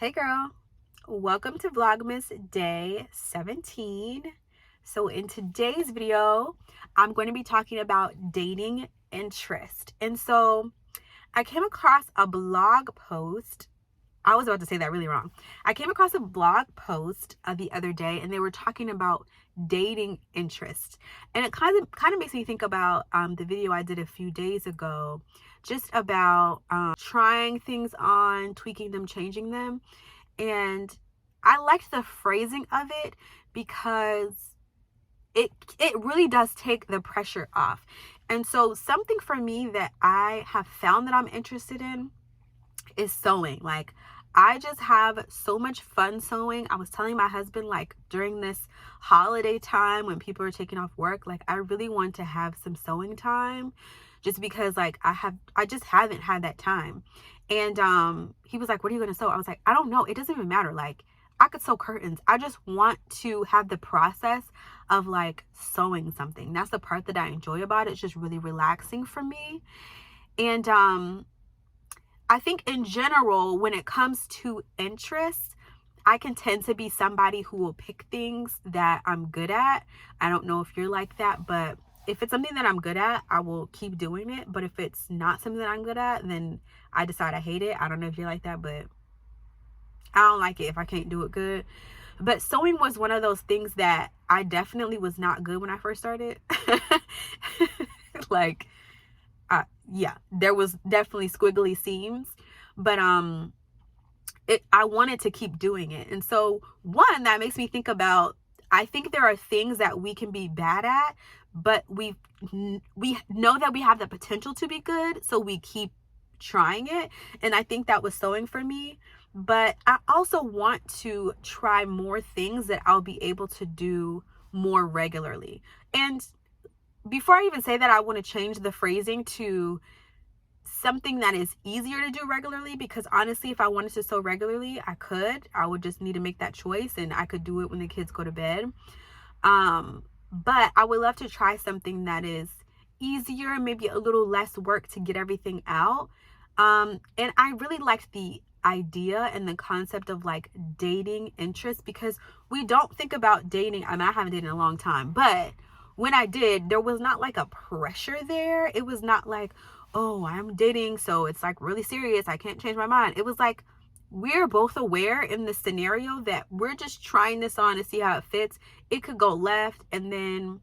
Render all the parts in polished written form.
Hey girl, welcome to Vlogmas day 17. So in today's video, I'm going to be talking about dating interest. And so I came across a blog post. I was about to say that really wrong. I came across a blog post the other day, and they were talking about dating interest. And it kind of makes me think about the video I did a few days ago, just about trying things on, tweaking them, changing them. And I liked the phrasing of it because it really does take the pressure off. And so something for me that I have found that I'm interested in is sewing. Like, I just have so much fun sewing. I was telling my husband, like, during this holiday time when people are taking off work, like, I really want to have some sewing time, just because like I just haven't had that time. And he was like, what are you gonna sew? I was like, I don't know, it doesn't even matter. Like, I could sew curtains. I just want to have the process of like sewing something. That's the part that I enjoy about it. It's just really relaxing for me. And I think in general, when it comes to interests, I can tend to be somebody who will pick things that I'm good at. I don't know if you're like that, but if it's something that I'm good at, I will keep doing it. But if it's not something that I'm good at, then I decide I hate it. I don't know if you're like that, but I don't like it if I can't do it good. But sewing was one of those things that I definitely was not good when I first started. Like, yeah, there was definitely squiggly seams, but I wanted to keep doing it. And so one, that makes me think about, I think there are things that we can be bad at, but we know that we have the potential to be good, so we keep trying it. And I think that was sewing for me. But I also want to try more things that I'll be able to do more regularly. And before I even say that, I want to change the phrasing to something that is easier to do regularly, because honestly, if I wanted to sew regularly, I would just need to make that choice, and I could do it when the kids go to bed. But I would love to try something that is easier, maybe a little less work to get everything out. And I really liked the idea and the concept of like dating interest, because we don't think about dating. I mean, I haven't dated in a long time, but when I did, there was not like a pressure there. It was not like, oh, I'm dating, so it's like really serious, I can't change my mind. It was like, we're both aware in the scenario that we're just trying this on to see how it fits. It could go left, and then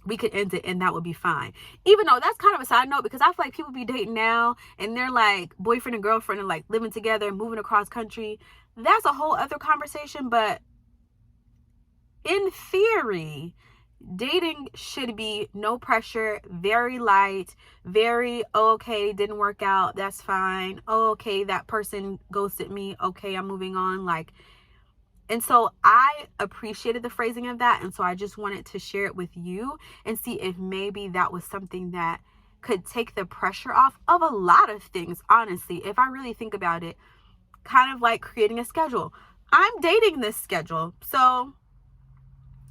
we could end it, and that would be fine. Even though that's kind of a side note, because I feel like people be dating now and they're like boyfriend and girlfriend and like living together, moving across country. That's a whole other conversation. But in theory, dating should be no pressure, very light, very, oh, okay, didn't work out, that's fine. Oh, okay, that person ghosted me, okay, I'm moving on. Like, and so I appreciated the phrasing of that. And so I just wanted to share it with you and see if maybe that was something that could take the pressure off of a lot of things. Honestly, if I really think about it, kind of like creating a schedule. I'm dating this schedule, so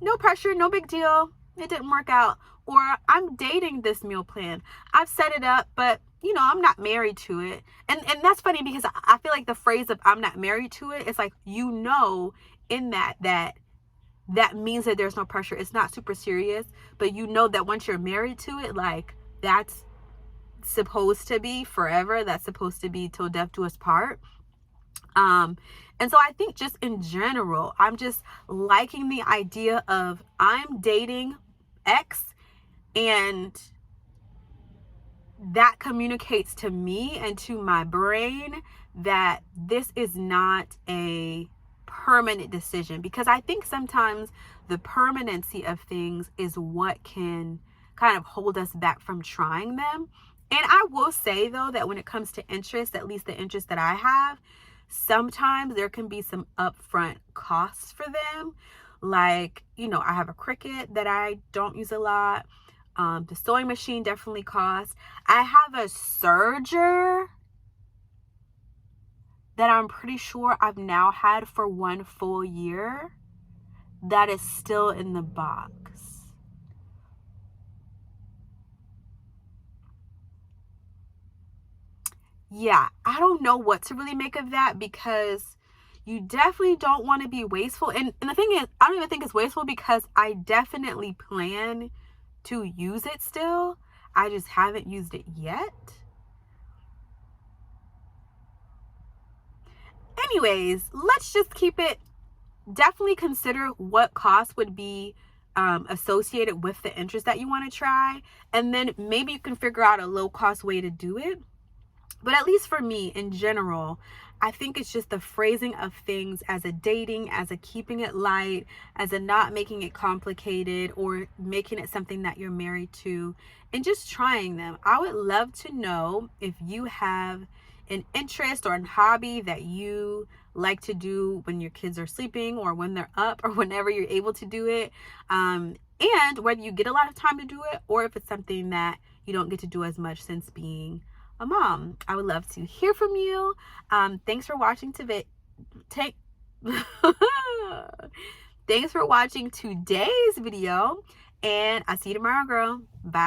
no pressure, no big deal. It didn't work out. Or I'm dating this meal plan. I've set it up, but I'm not married to it. And that's funny, because I feel like the phrase of I'm not married to it, it's like, in that means that there's no pressure. It's not super serious, but that once you're married to it, like, that's supposed to be forever. That's supposed to be till death do us part. And so I think just in general, I'm just liking the idea of I'm dating X, and that communicates to me and to my brain that this is not a permanent decision. Because I think sometimes the permanency of things is what can kind of hold us back from trying them. And I will say, though, that when it comes to interest, at least the interest that I have, sometimes there can be some upfront costs for them. Like, I have a Cricut that I don't use a lot. The sewing machine definitely costs. I have a serger that I'm pretty sure I've now had for 1 full year that is still in the box. Yeah, I don't know what to really make of that, because You definitely don't want to be wasteful. And the thing is, I don't even think it's wasteful because I definitely plan to use it still. I just haven't used it yet. Anyways, let's just keep it. Definitely consider what cost would be associated with the interest that you want to try. And then maybe you can figure out a low cost way to do it. But at least for me in general, I think it's just the phrasing of things as a dating, as a keeping it light, as a not making it complicated or making it something that you're married to, and just trying them. I would love to know if you have an interest or a hobby that you like to do when your kids are sleeping or when they're up or whenever you're able to do it. And whether you get a lot of time to do it or if it's something that you don't get to do as much since being a mom. I would love to hear from you. Thanks for watching Thanks for watching today's video, and I'll see you tomorrow, girl. Bye.